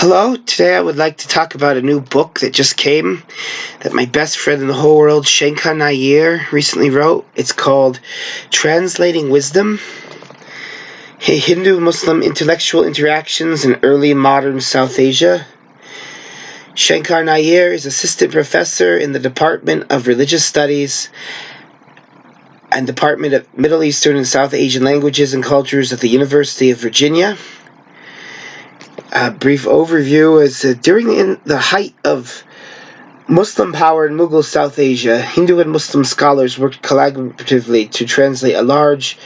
Hello, today I would like to talk about a new book that just came that my best friend in the whole world, Shankar Nair, recently wrote. It's called Translating Wisdom, Hindu-Muslim Intellectual Interactions in Early Modern South Asia. Shankar Nair is assistant professor in the Department of Religious Studies and Department of Middle Eastern and South Asian Languages and Cultures at the University of Virginia. A brief overview is during the height of Muslim power in Mughal South Asia, Hindu and Muslim scholars worked collaboratively to translate a large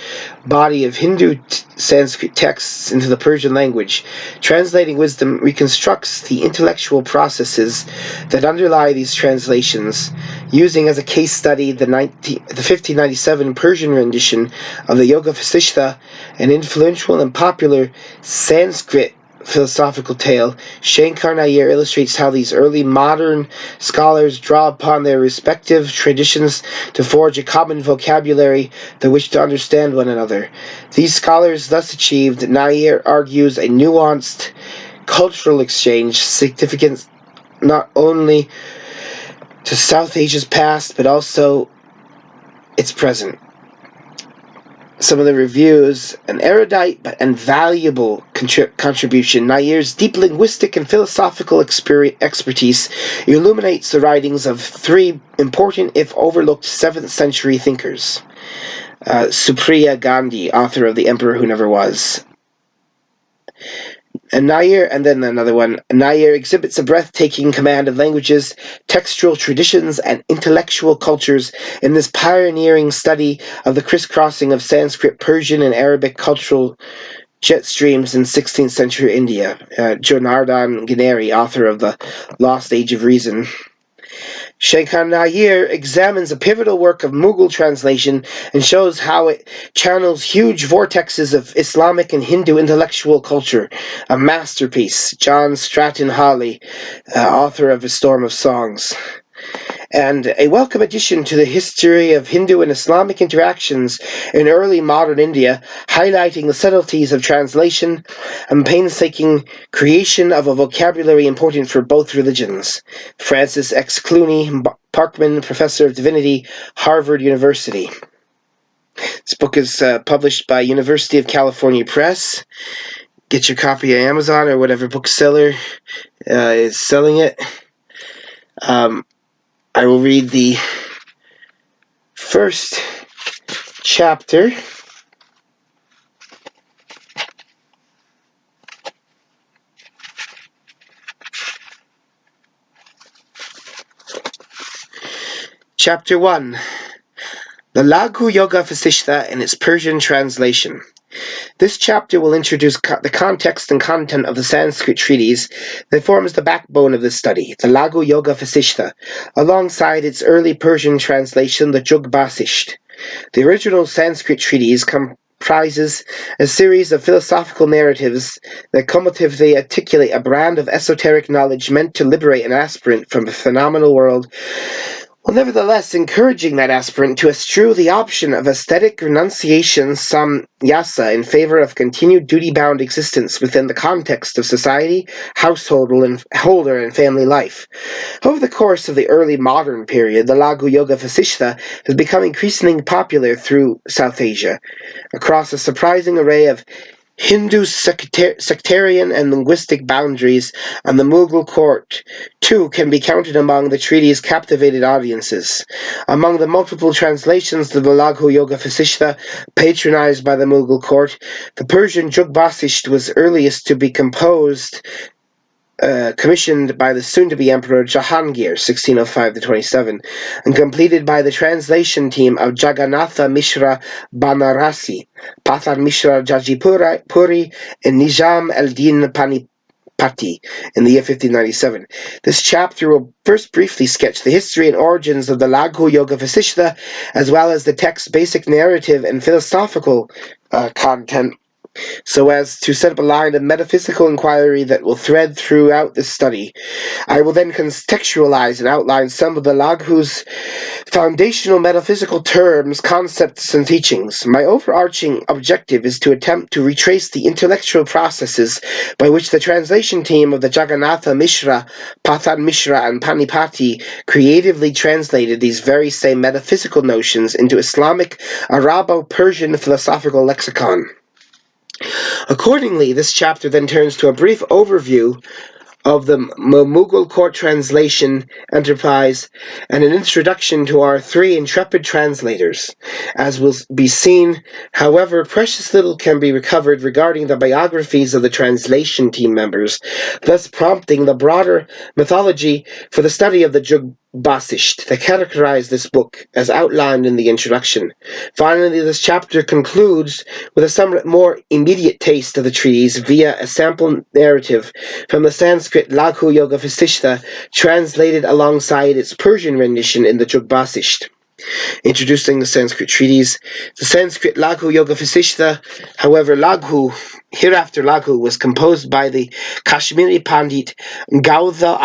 body of Hindu Sanskrit texts into the Persian language. Translating Wisdom reconstructs the intellectual processes that underlie these translations, using as a case study the 1597 Persian rendition of the Yoga Vasishta, an influential and popular Sanskrit philosophical tale. Shankar Nair illustrates how these early modern scholars draw upon their respective traditions to forge a common vocabulary through which to understand one another. These scholars thus achieved, Nair argues, a nuanced cultural exchange significant not only to South Asia's past but also its present. Some of the reviews: an erudite and valuable contribution. Nair's deep linguistic and philosophical expertise illuminates the writings of three important, if overlooked, 7th century thinkers. Supriya Gandhi, author of The Emperor Who Never Was. And Nair exhibits a breathtaking command of languages, textual traditions, and intellectual cultures in this pioneering study of the crisscrossing of Sanskrit, Persian, and Arabic cultural jet streams in 16th century India. Jonardon Ganeri, author of The Lost Age of Reason. Shankar Nair examines a pivotal work of Mughal translation and shows how it channels huge vortexes of Islamic and Hindu intellectual culture. A masterpiece. John Stratton Hawley, author of A Storm of Songs. And a welcome addition to the history of Hindu and Islamic interactions in early modern India, highlighting the subtleties of translation and painstaking creation of a vocabulary important for both religions. Francis X. Clooney Parkman, Professor of Divinity, Harvard University. This book is published by University of California Press. Get your copy at Amazon or whatever bookseller is selling it. I will read the first chapter. Chapter 1. The Laghu Yoga Vasishta in its Persian translation. This chapter will introduce the context and content of the Sanskrit treatise that forms the backbone of this study, the Laghu Yoga Vasishta, alongside its early Persian translation, the Yoga Vasishta. The original Sanskrit treatise comprises a series of philosophical narratives that cumulatively articulate a brand of esoteric knowledge meant to liberate an aspirant from the phenomenal world, while nevertheless encouraging that aspirant to eschew the option of aesthetic renunciation samyasa in favor of continued duty-bound existence within the context of society, householder, and family life. Over the course of the early modern period, the Laghu Yoga Vasishta has become increasingly popular through South Asia, across a surprising array of Hindu sectarian and linguistic boundaries, and the Mughal court, too, can be counted among the treaty's captivated audiences. Among the multiple translations of the Laghu Yoga Vasishta patronized by the Mughal court, the Persian Yoga Vasishta was earliest to be commissioned by the soon-to-be Emperor Jahangir, 1605-27, and completed by the translation team of Jagannatha Mishra Banarasi, Pathar Mishra Jajipuri, and Nizam el-Din Panipati in the year 1597. This chapter will first briefly sketch the history and origins of the Laghu Yoga Vasishta, as well as the text's basic narrative and philosophical content, so as to set up a line of metaphysical inquiry that will thread throughout this study. I will then contextualize and outline some of the Laghu's foundational metaphysical terms, concepts, and teachings. My overarching objective is to attempt to retrace the intellectual processes by which the translation team of the Jagannatha Mishra, Pathan Mishra, and Panipati creatively translated these very same metaphysical notions into Islamic Arabo-Persian philosophical lexicon. Accordingly, this chapter then turns to a brief overview of the Mughal court translation enterprise and an introduction to our three intrepid translators. As will be seen, however, precious little can be recovered regarding the biographies of the translation team members, thus prompting the broader mythology for the study of the Yoga Vasishta that characterize this book, as outlined in the introduction. Finally, this chapter concludes with a somewhat more immediate taste of the treatise via a sample narrative from the Sanskrit Laghu Yoga Vasishta, translated alongside its Persian rendition in the Yoga Vasishta. Introducing the Sanskrit treatise, the Sanskrit Laghu Yoga Vasishta, however, hereafter Laghu, was composed by the Kashmiri Pandit Gaudha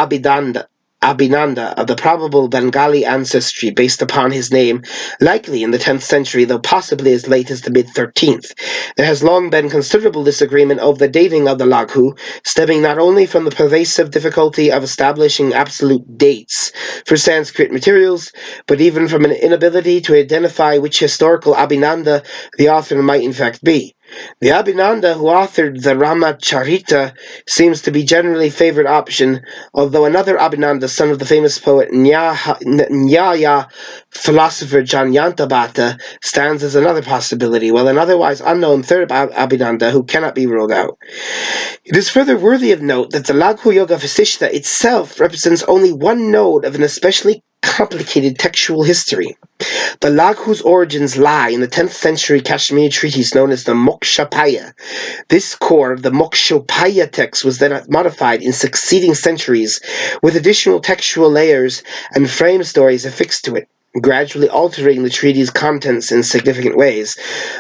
Abhinanda of the probable Bengali ancestry based upon his name, likely in the 10th century, though possibly as late as the mid-13th. There has long been considerable disagreement over the dating of the Laghu, stemming not only from the pervasive difficulty of establishing absolute dates for Sanskrit materials, but even from an inability to identify which historical Abhinanda the author might in fact be. The Abhinanda who authored the Ramacharita seems to be generally favored option, although another Abhinanda, son of the famous poet Nyaya philosopher Janyantabhata, stands as another possibility, while an otherwise unknown third Abhinanda who cannot be ruled out. It is further worthy of note that the Laghu Yoga Vasishta itself represents only one node of an especially complicated textual history. The Laghu's origins lie in the 10th century Kashmiri treatise known as the Mokshapaya. This core of the Mokshapaya text was then modified in succeeding centuries, with additional textual layers and frame stories affixed to it, gradually altering the treatise's contents in significant ways,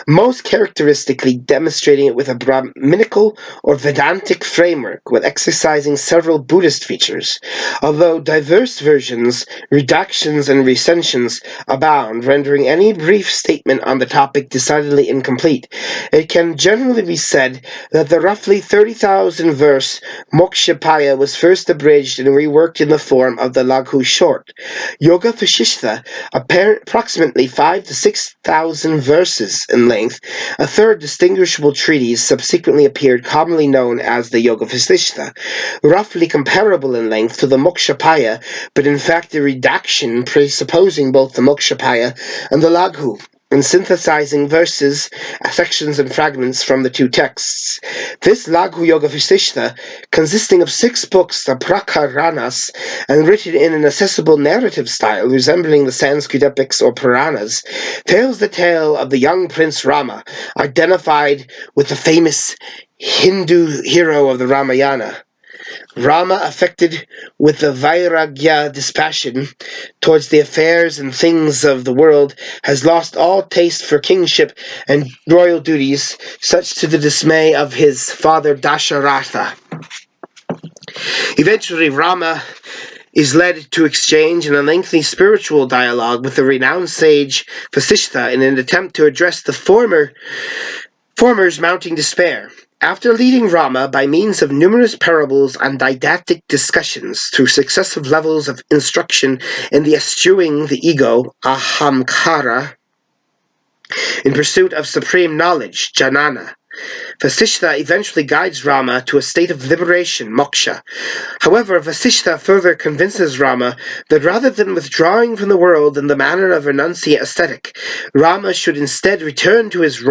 most characteristically demonstrating it with a Brahminical or Vedantic framework, with exercising several Buddhist features. Although diverse versions, redactions, and recensions abound, rendering any brief statement on the topic decidedly incomplete, it can generally be said that the roughly 30,000 verse Mokshapaya was first abridged and reworked in the form of the Laghu short. Yoga Vasishta, approximately 5,000 to 6,000 verses in length, a third distinguishable treatise subsequently appeared, commonly known as the Yoga Vasishta, roughly comparable in length to the Mokshapaya, but in fact a redaction presupposing both the Mokshapaya and the Laghu, and synthesizing verses, sections, and fragments from the two texts. This Laghu Yoga Vasishta, consisting of 6 books, the Prakaranas, and written in an accessible narrative style resembling the Sanskrit epics or Puranas, tells the tale of the young Prince Rama, identified with the famous Hindu hero of the Ramayana. Rama, affected with the Vairagya dispassion towards the affairs and things of the world, has lost all taste for kingship and royal duties, such to the dismay of his father Dasharatha. Eventually, Rama is led to exchange in a lengthy spiritual dialogue with the renowned sage Vasishta in an attempt to address the former's mounting despair. After leading Rama by means of numerous parables and didactic discussions through successive levels of instruction in the eschewing the ego, ahamkara, in pursuit of supreme knowledge, jnana, Vasishta eventually guides Rama to a state of liberation, moksha. However, Vasishta further convinces Rama that rather than withdrawing from the world in the manner of renunciate ascetic, Rama should instead return to his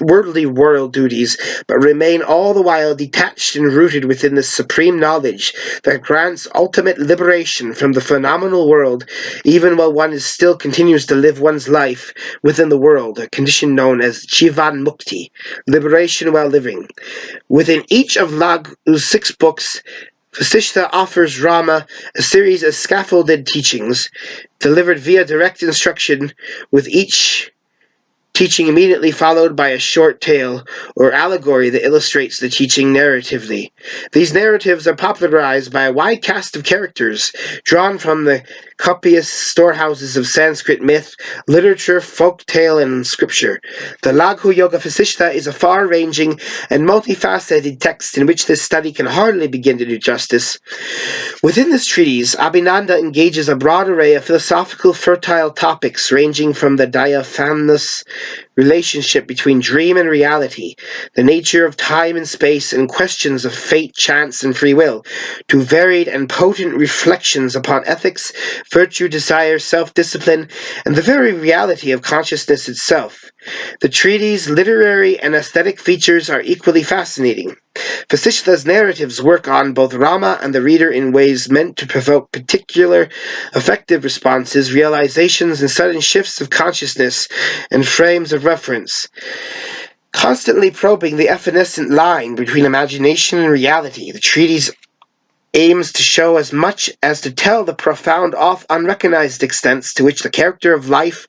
worldly royal duties, but remain all the while detached and rooted within this supreme knowledge that grants ultimate liberation from the phenomenal world, even while one still continues to live one's life within the world, a condition known as Jivan Mukti, liberation while living. Within each of Laghu's 6 books, Vasishta offers Rama a series of scaffolded teachings, delivered via direct instruction, with each teaching immediately followed by a short tale or allegory that illustrates the teaching narratively. These narratives are popularized by a wide cast of characters drawn from the copious storehouses of Sanskrit myth, literature, folk tale, and scripture. The Laghu Yoga Vasishta is a far-ranging and multifaceted text in which this study can hardly begin to do justice. Within this treatise, Abhinanda engages a broad array of philosophical fertile topics ranging from the diaphanous relationship between dream and reality, the nature of time and space, and questions of fate, chance, and free will, to varied and potent reflections upon ethics, virtue, desire, self-discipline, and the very reality of consciousness itself. The treatise's literary and aesthetic features are equally fascinating. Vasishta's narratives work on both Rama and the reader in ways meant to provoke particular affective responses, realizations, and sudden shifts of consciousness and frames of reference. Constantly probing the evanescent line between imagination and reality, the treatise aims to show as much as to tell the profound, oft unrecognized extents to which the character of life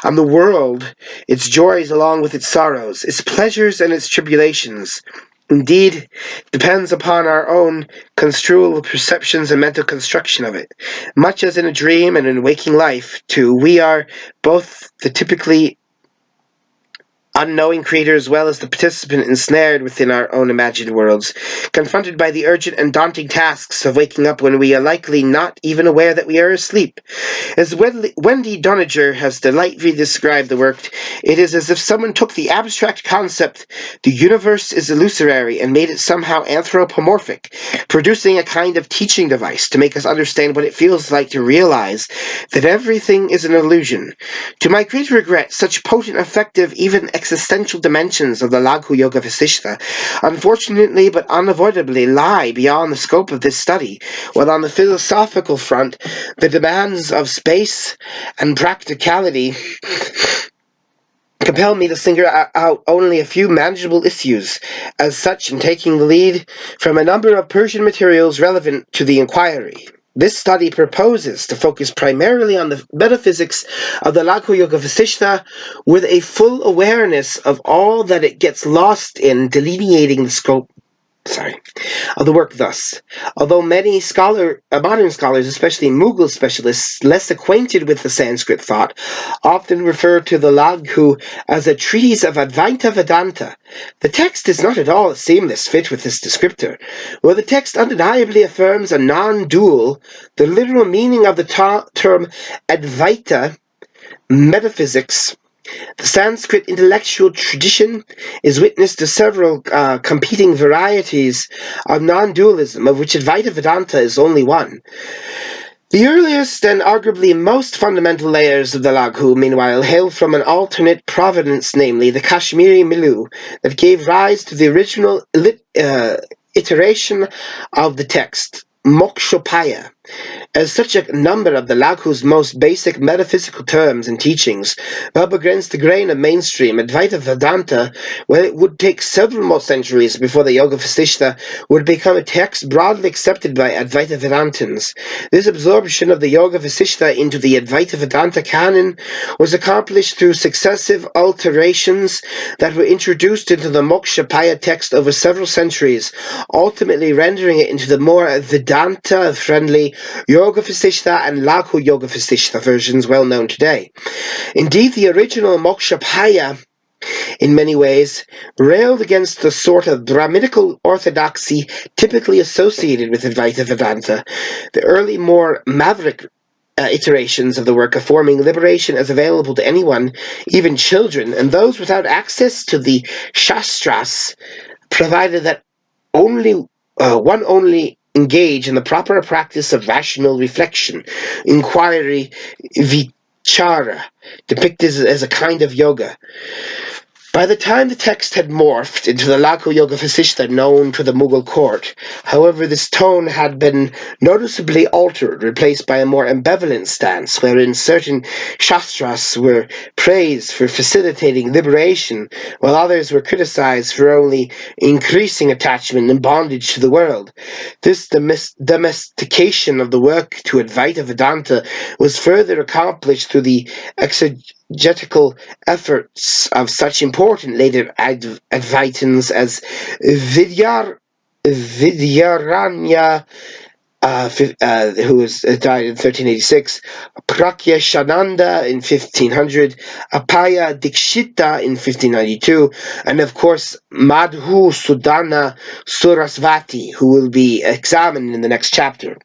and the world, its joys along with its sorrows, its pleasures and its tribulations, indeed, depends upon our own construal perceptions and mental construction of it. Much as in a dream and in waking life, too, we are both the typically unknowing creator as well as the participant ensnared within our own imagined worlds, confronted by the urgent and daunting tasks of waking up when we are likely not even aware that we are asleep. As Wendy Doniger has delightfully described the work, it is as if someone took the abstract concept, the universe is illusory, and made it somehow anthropomorphic, producing a kind of teaching device to make us understand what it feels like to realize that everything is an illusion. To my great regret, such potent, effective, even existential dimensions of the Laghu Yoga Vasishta, unfortunately but unavoidably, lie beyond the scope of this study, while on the philosophical front, the demands of space and practicality compel me to single out only a few manageable issues, as such, in taking the lead from a number of Persian materials relevant to the inquiry. This study proposes to focus primarily on the metaphysics of the Laghu Yoga Vasishta with a full awareness of all that it gets lost in, delineating the scope of the work thus. Although many modern scholars, especially Mughal specialists, less acquainted with the Sanskrit thought, often refer to the Laghu as a treatise of Advaita Vedanta, the text is not at all a seamless fit with this descriptor. While the text undeniably affirms a non-dual, the literal meaning of the term Advaita, metaphysics, the Sanskrit intellectual tradition is witness to several competing varieties of non-dualism, of which Advaita Vedanta is only one. The earliest and arguably most fundamental layers of the Laghu, meanwhile, hail from an alternate provenance, namely the Kashmiri Milu, that gave rise to the original iteration of the text, Mokshopaya. As such, a number of the Laghu's most basic metaphysical terms and teachings rub against the grain of mainstream Advaita Vedanta, well, it would take several more centuries before the Yoga Vasishta would become a text broadly accepted by Advaita Vedantins. This absorption of the Yoga Vasishta into the Advaita Vedanta canon was accomplished through successive alterations that were introduced into the Mokshapaya text over several centuries, ultimately rendering it into the more Vedanta-friendly Yoga Vasishta and Laghu Yoga Vasishta versions well known today. Indeed, the original Mokshapaya, in many ways, railed against the sort of Brahminical orthodoxy typically associated with Advaita Vedanta. The early, more maverick iterations of the work affirming liberation as available to anyone, even children, and those without access to the Shastras, provided that one only engage in the proper practice of rational reflection, inquiry, vichara, depicted as a kind of yoga. By the time the text had morphed into the Laghu Yoga Vasishta known to the Mughal court, however, this tone had been noticeably altered, replaced by a more ambivalent stance, wherein certain shastras were praised for facilitating liberation, while others were criticized for only increasing attachment and bondage to the world. This domestication of the work to Advaita Vedanta was further accomplished through the exegetical efforts of such important later Advaitins as Vidyaranya, who died in 1386, Prakya Shananda in 1500, Apaya Dikshita in 1592, and of course Madhu Sudana Surasvati, who will be examined in the next chapter.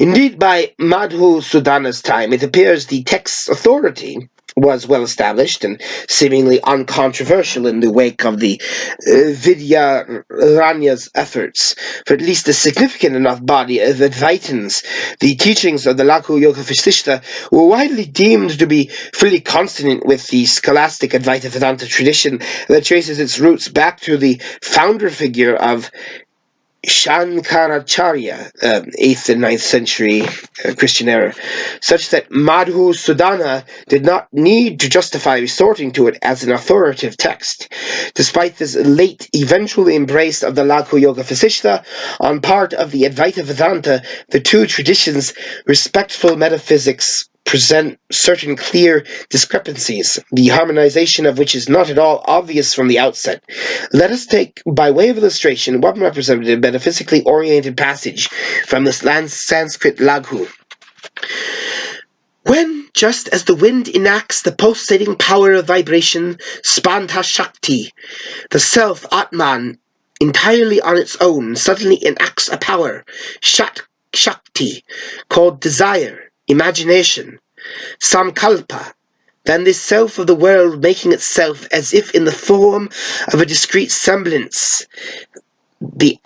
Indeed, by Madhu Sudana's time, it appears the text's authority was well established and seemingly uncontroversial in the wake of the Vidyaranya's efforts. For at least a significant enough body of Advaitins, the teachings of the Lakhu Yoga Vasishta were widely deemed to be fully consonant with the scholastic Advaita Vedanta tradition that traces its roots back to the founder figure of Shankaracharya, 8th and 9th century Christian era, such that Madhu Sudana did not need to justify resorting to it as an authoritative text. Despite this late eventual embrace of the Lakhu Yoga Vasishta on part of the Advaita Vedanta, the two traditions' respectful metaphysics present certain clear discrepancies, the harmonization of which is not at all obvious from the outset. Let us take, by way of illustration, one representative metaphysically oriented passage from the Sanskrit Laghu. When, just as the wind enacts the pulsating power of vibration, Spanta Shakti, the self, Atman, entirely on its own, suddenly enacts a power, Shakti, called desire, imagination, Samkalpa, then this self of the world making itself as if in the form of a discrete semblance, the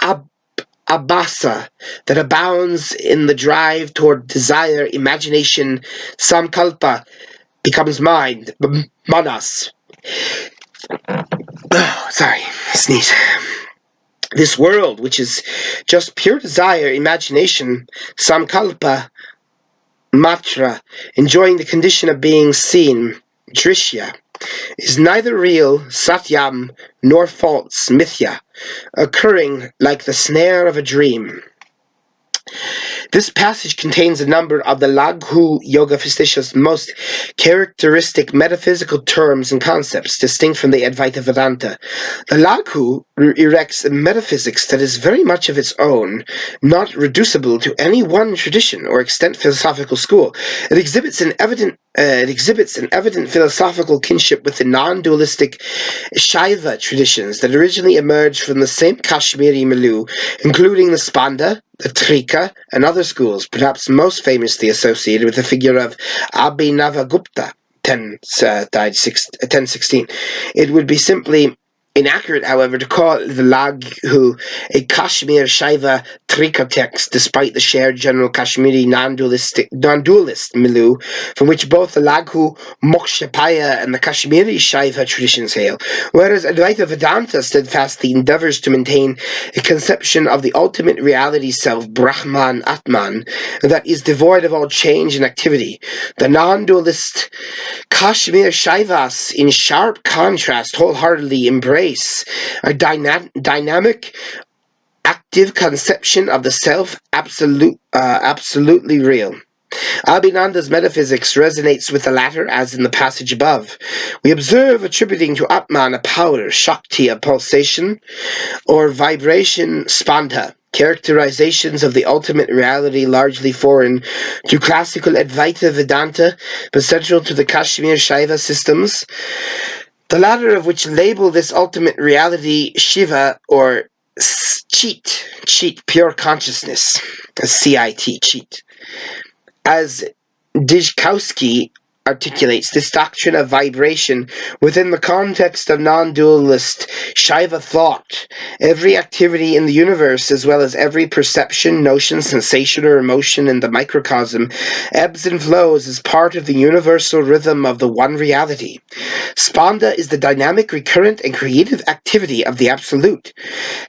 abhasa that abounds in the drive toward desire, imagination, Samkalpa, becomes mind, manas. Sorry, sneeze. This world, which is just pure desire, imagination, Samkalpa, matra, enjoying the condition of being seen, drishya, is neither real, satyam, nor false, mithya, occurring like the snare of a dream. This passage contains a number of the Laghu Yoga Vasishta's most characteristic metaphysical terms and concepts, distinct from the Advaita Vedanta. The Laghu erects a metaphysics that is very much of its own, not reducible to any one tradition or extant philosophical school. It exhibits an evident philosophical kinship with the non-dualistic Shaiva traditions that originally emerged from the same Kashmiri milieu, including the Spanda, the Trika, and other schools, perhaps most famously associated with the figure of Abhinavagupta, 1016. It would be simply inaccurate, however, to call the Laghu a Kashmir Shaiva Trika text, despite the shared general Kashmiri non-dualist milieu, from which both the Laghu Mokshapaya and the Kashmiri Shaiva traditions hail, whereas Advaita Vedanta steadfastly endeavors to maintain a conception of the ultimate reality self, Brahman Atman, that is devoid of all change and activity. The non-dualist Kashmir Shaivas, in sharp contrast, wholeheartedly embrace a dynamic, active conception of the self, absolutely real. Abhinanda's metaphysics resonates with the latter, as in the passage above. We observe attributing to Atman a power, Shakti, a pulsation, or vibration, Spanta, characterizations of the ultimate reality largely foreign to classical Advaita Vedanta, but central to the Kashmir Shaiva systems, the latter of which label this ultimate reality Shiva, or Chit, pure consciousness, CIT, Chit. As Dijkowski articulates, this doctrine of vibration within the context of non-dualist Shaiva thought, every activity in the universe, as well as every perception, notion, sensation, or emotion in the microcosm, ebbs and flows as part of the universal rhythm of the one reality. Spanda is the dynamic, recurrent, and creative activity of the Absolute.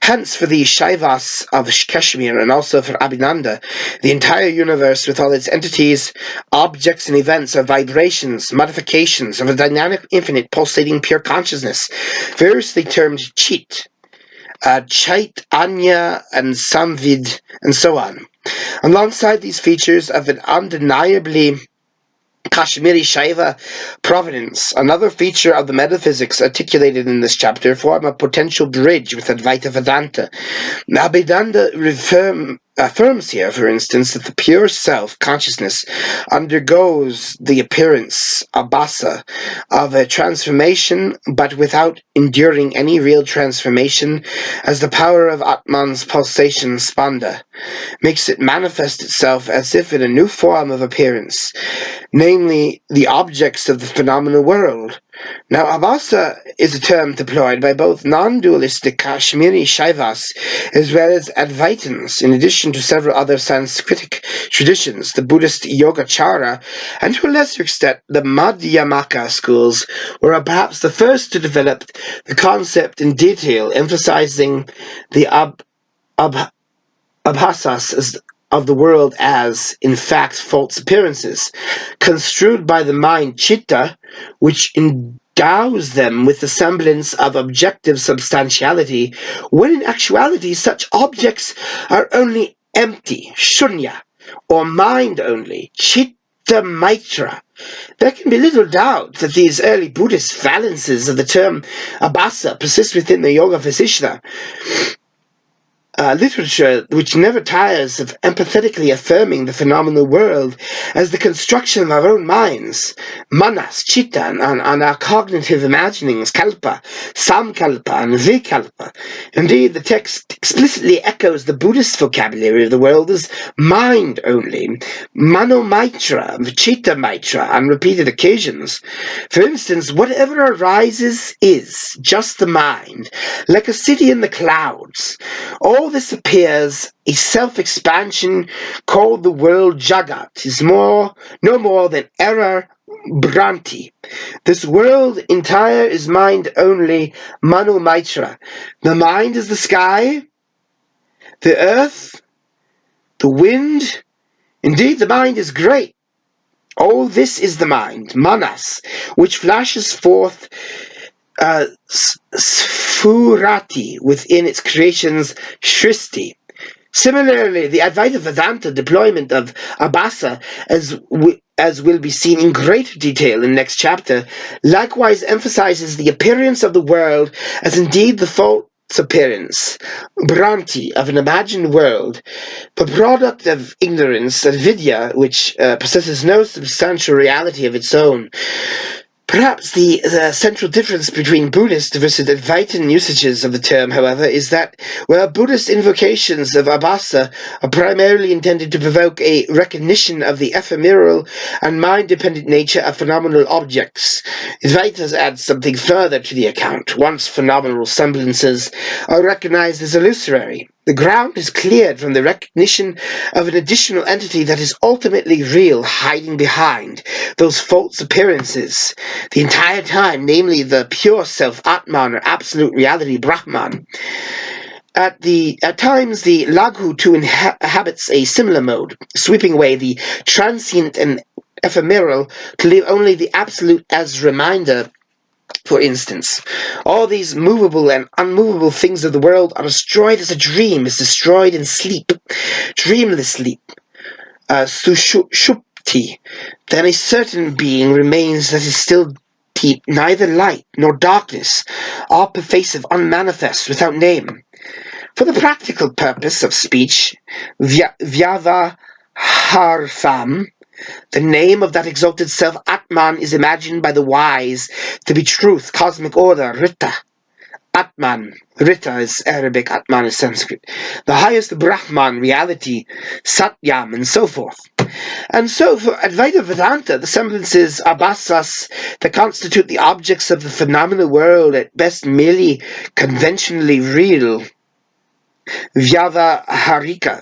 Hence, for the Shaivas of Kashmir, and also for Abhinanda, the entire universe with all its entities, objects, and events are vibrations, modifications of a dynamic, infinite, pulsating, pure consciousness, variously termed Chit, Chait, Anya, and Samvid, and so on. Alongside these features of an undeniably Kashmiri Shaiva provenance, another feature of the metaphysics articulated in this chapter, form a potential bridge with Advaita Vedanta. Abhidanda affirms here, for instance, that the pure self consciousness undergoes the appearance, abhasa, of a transformation, but without enduring any real transformation, as the power of Atman's pulsation spanda makes it manifest itself as if in a new form of appearance, namely the objects of the phenomenal world. Now, abhasa is a term deployed by both non-dualistic Kashmiri Shaivas as well as Advaitins, in addition to several other Sanskritic traditions, the Buddhist Yogacara, and to a lesser extent the Madhyamaka schools, were perhaps the first to develop the concept in detail, emphasizing the abhasas of the world as, in fact, false appearances, construed by the mind chitta, which endows them with the semblance of objective substantiality, when in actuality such objects are only empty, shunya, or mind only, chitta maitra. There can be little doubt that these early Buddhist valences of the term abhasa persist within the Yoga Vasishta literature, which never tires of empathetically affirming the phenomenal world as the construction of our own minds, manas, chitta, and our cognitive imaginings, kalpa, samkalpa, and vikalpa. Indeed, the text explicitly echoes the Buddhist vocabulary of the world as mind only, mano maitra, chitta maitra, on repeated occasions. For instance, whatever arises is just the mind, like a city in the clouds. All this appears a self-expansion called the world Jagat, is no more than error Bhranti. This world entire is mind only, Mano Maitra. The mind is the sky, the earth, the wind. Indeed, the mind is great. All this is the mind, Manas, which flashes forth Sphurati within its creation's Shristi. Similarly, the Advaita Vedanta deployment of abhasa, as will be seen in greater detail in the next chapter, likewise emphasizes the appearance of the world as indeed the false appearance, Bhranti, of an imagined world, the product of ignorance, avidya, which possesses no substantial reality of its own. Perhaps the central difference between Buddhist versus Advaitin usages of the term, however, is that where Buddhist invocations of abhasa are primarily intended to provoke a recognition of the ephemeral and mind-dependent nature of phenomenal objects, Advaitas add something further to the account. Once phenomenal semblances are recognized as illusory, the ground is cleared from the recognition of an additional entity that is ultimately real, hiding behind those false appearances the entire time, namely the pure self, Atman, or absolute reality, Brahman. At times, the Laghu too inhabits a similar mode, sweeping away the transient and ephemeral to leave only the absolute as reminder. For instance, all these movable and unmovable things of the world are destroyed as a dream is destroyed in sleep, dreamless sleep, sushupti. Then a certain being remains that is still deep, neither light nor darkness, all pervasive, unmanifest, without name. For the practical purpose of speech, Vyavahartham, the name of that exalted self, Atman, is imagined by the wise to be truth, cosmic order, Rita. Atman, Rita is Arabic, Atman is Sanskrit. The highest Brahman, reality, Satyam, and so forth. And so, for Advaita Vedanta, the semblances, abhasas, that constitute the objects of the phenomenal world, at best merely conventionally real, Vyavaharika,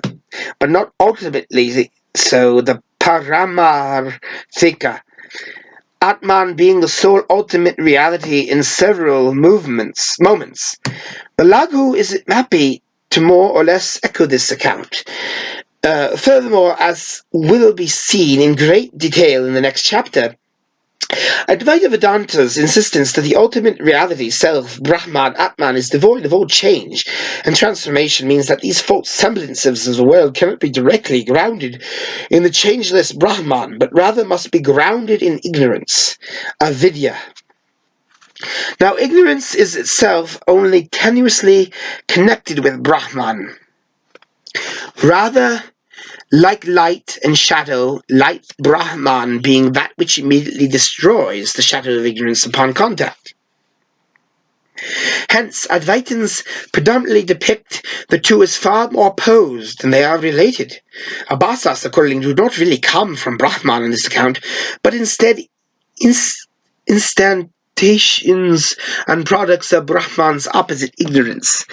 but not ultimately so, the Paramarthika, Atman being the sole ultimate reality in several moments. The Laghu is happy to more or less echo this account. Furthermore, as will be seen in great detail in the next chapter, Advaita Vedanta's insistence that the ultimate reality, self, Brahman, Atman, is devoid of all change and transformation means that these false semblances of the world cannot be directly grounded in the changeless Brahman, but rather must be grounded in ignorance, avidya. Now, ignorance is itself only tenuously connected with Brahman. Rather, like light and shadow, light Brahman being that which immediately destroys the shadow of ignorance upon contact. Hence, Advaitins predominantly depict the two as far more opposed than they are related. Abhasas, accordingly, do not really come from Brahman on this account, but instead instantations and products of Brahman's opposite ignorance.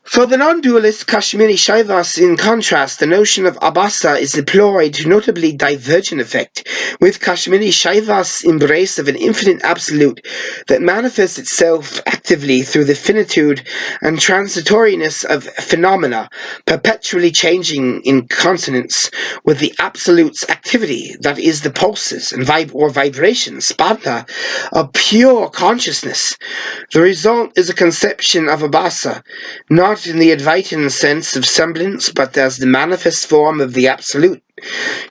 For the non-dualist Kashmiri Shaivas, in contrast, the notion of Abhasa is employed to notably divergent effect, with Kashmiri Shaivas' embrace of an infinite absolute that manifests itself actively through the finitude and transitoriness of phenomena, perpetually changing in consonance with the absolute's activity, that is, the pulses and vibrations, spanda, of pure consciousness. The result is a conception of Abhasa, not in the Advaitin sense of semblance, but as the manifest form of the Absolute.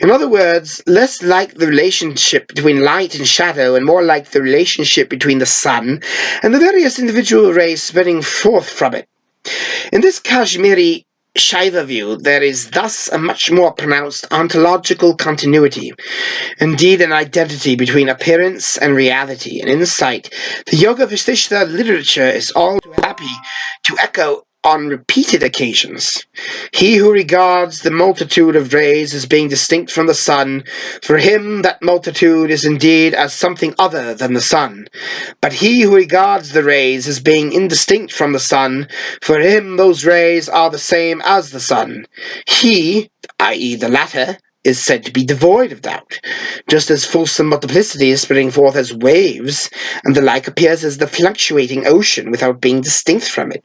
In other words, less like the relationship between light and shadow, and more like the relationship between the sun and the various individual rays spreading forth from it. In this Kashmiri Shaiva view, there is thus a much more pronounced ontological continuity, indeed an identity between appearance and reality, an insight the Yoga Vasishta literature is all too happy to echo on repeated occasions. He who regards the multitude of rays as being distinct from the sun, for him that multitude is indeed as something other than the sun. But he who regards the rays as being indistinct from the sun, for him those rays are the same as the sun. He, i.e. the latter, is said to be devoid of doubt, just as fulsome multiplicity is spreading forth as waves, and the like appears as the fluctuating ocean without being distinct from it.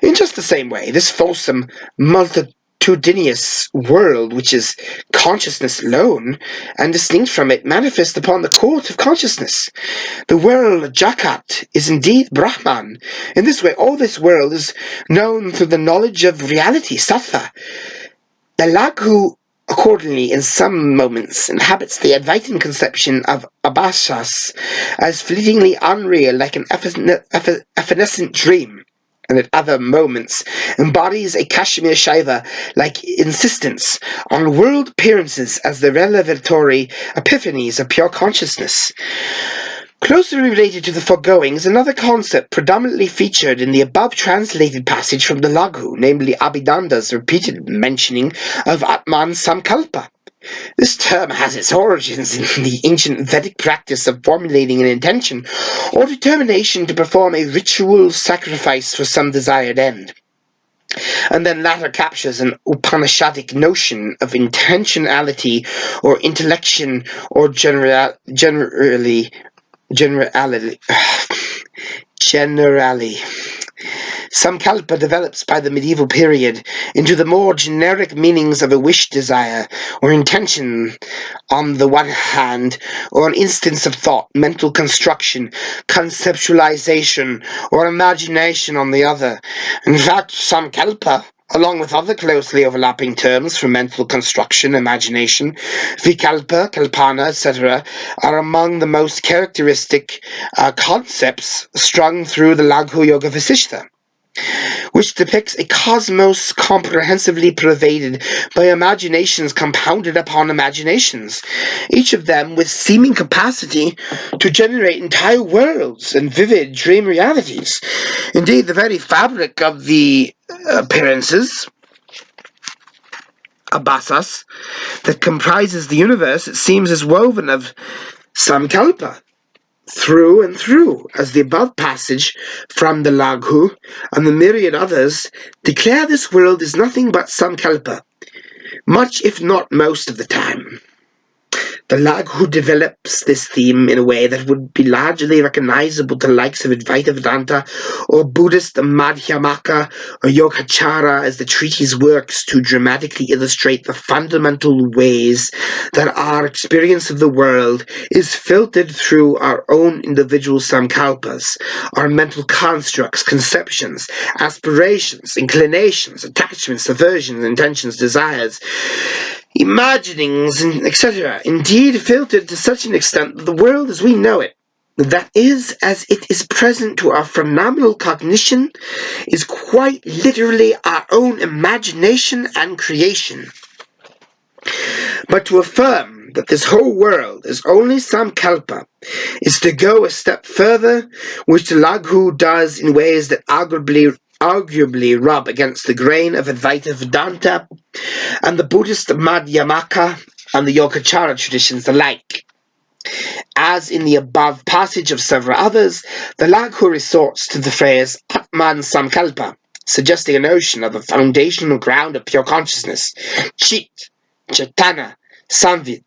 In just the same way, this fulsome, multitudinous world, which is consciousness alone, and distinct from it, manifests upon the court of consciousness. The world, Jagat, is indeed Brahman. In this way, all this world is known through the knowledge of reality, Sattva. The Laghu, accordingly, in some moments, inhabits the Advaitin conception of Abhasas as fleetingly unreal, like an evanescent dream, and at other moments embodies a Kashmir Shaiva like insistence on world appearances as the revelatory epiphanies of pure consciousness. Closely related to the foregoing is another concept predominantly featured in the above translated passage from the Laghu, namely Abhidanda's repeated mentioning of Atman Samkalpa. This term has its origins in the ancient Vedic practice of formulating an intention or determination to perform a ritual sacrifice for some desired end, and then latter captures an Upanishadic notion of intentionality or intellection or generally. Samkalpa develops by the medieval period into the more generic meanings of a wish, desire, or intention on the one hand, or an instance of thought, mental construction, conceptualization, or imagination on the other. In fact, Samkalpa, along with other closely overlapping terms for mental construction, imagination, vikalpa, kalpana, etc., are among the most characteristic concepts strung through the Laghu Yoga Vasishta, which depicts a cosmos comprehensively pervaded by imaginations compounded upon imaginations, each of them with seeming capacity to generate entire worlds and vivid dream realities. Indeed, the very fabric of the appearances, abhasas, that comprises the universe, it seems, is woven of samkalpa, through and through, as the above passage from the Laghu and the myriad others declare this world is nothing but samkalpa, much if not most of the time. The Laghu develops this theme in a way that would be largely recognizable to the likes of Advaita Vedanta or Buddhist Madhyamaka or Yogacara, as the treatise works to dramatically illustrate the fundamental ways that our experience of the world is filtered through our own individual samkalpas, our mental constructs, conceptions, aspirations, inclinations, attachments, aversions, intentions, desires, imaginings, etc., indeed filtered to such an extent that the world as we know it, that is, as it is present to our phenomenal cognition, is quite literally our own imagination and creation. But to affirm that this whole world is only samkalpa is to go a step further, which the Laghu does in ways that arguably rub against the grain of Advaita Vedanta and the Buddhist Madhyamaka and the Yogacara traditions alike. As in the above passage of several others, the Laghu resorts to the phrase Atman Samkalpa, suggesting a notion of a foundational ground of pure consciousness, Chit, Chaitana, Samvid,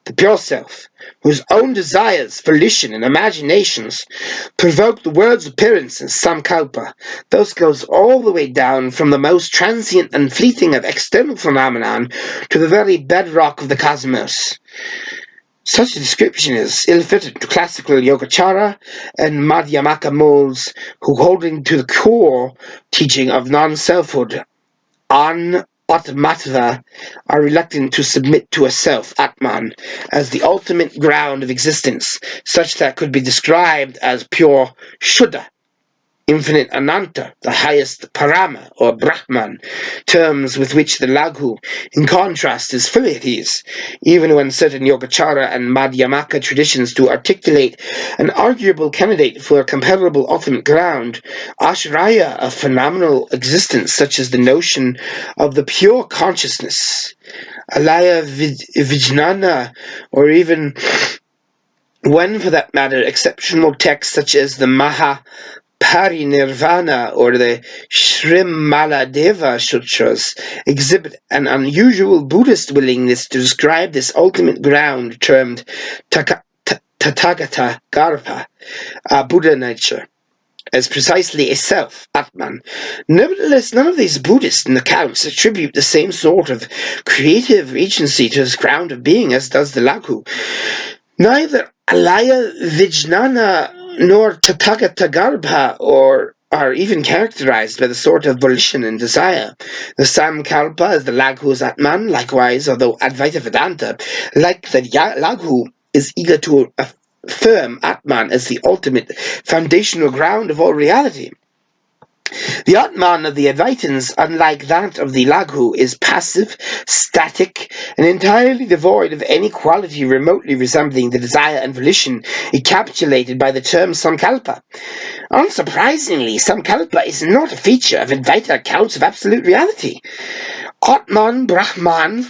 the pure self, whose own desires, volition, and imaginations provoke the world's appearance as samkalpa. Thus goes all the way down from the most transient and fleeting of external phenomenon to the very bedrock of the cosmos. Such a description is ill-fitted to classical Yogacara and Madhyamaka molds, who, holding to the core teaching of non-selfhood, Atmatva, are reluctant to submit to a self, Atman, as the ultimate ground of existence, such that could be described as pure Shuddha, infinite Ananta, the highest Parama or Brahman, terms with which the Laghu, in contrast, is fully at ease, even when certain Yogacara and Madhyamaka traditions do articulate an arguable candidate for a comparable ultimate ground, Ashraya of phenomenal existence, such as the notion of the pure consciousness, Alaya Vijnana, or even, when for that matter, exceptional texts such as the Maha Parinirvana or the Srimaladeva Sutras exhibit an unusual Buddhist willingness to describe this ultimate ground termed Tathagata Garbha, Buddha nature, as precisely a self, Atman. Nevertheless, none of these Buddhist accounts attribute the same sort of creative agency to this ground of being as does the Laghu. Neither Alaya Vijnana nor Tathagata Garbha are even characterized by the sort of volition and desire. The Samkalpa is the Laghu's Atman, likewise, although Advaita Vedanta, like the Laghu, is eager to affirm Atman as the ultimate foundational ground of all reality. The Atman of the Advaitins, unlike that of the Laghu, is passive, static, and entirely devoid of any quality remotely resembling the desire and volition encapsulated by the term Samkalpa. Unsurprisingly, Samkalpa is not a feature of Advaita accounts of absolute reality. Atman, Brahman,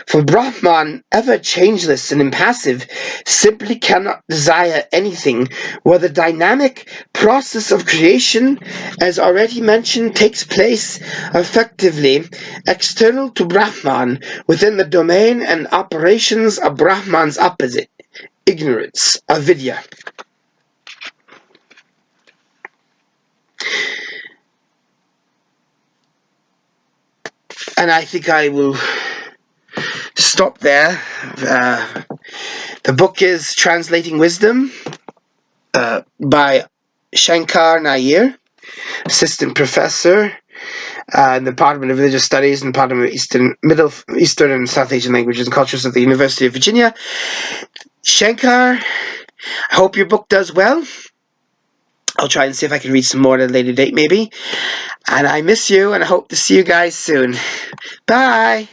for Brahman, ever changeless and impassive, simply cannot desire anything, where the dynamic process of creation, as already mentioned, takes place effectively external to Brahman, within the domain and operations of Brahman's opposite, ignorance, avidya. And I think I will stop there. The book is Translating Wisdom by Shankar Nair, Assistant Professor in the Department of Religious Studies and Department of Middle Eastern and South Asian Languages and Cultures at the University of Virginia. Shankar, I hope your book does well. I'll try and see if I can read some more at a later date, maybe. And I miss you, and I hope to see you guys soon. Bye!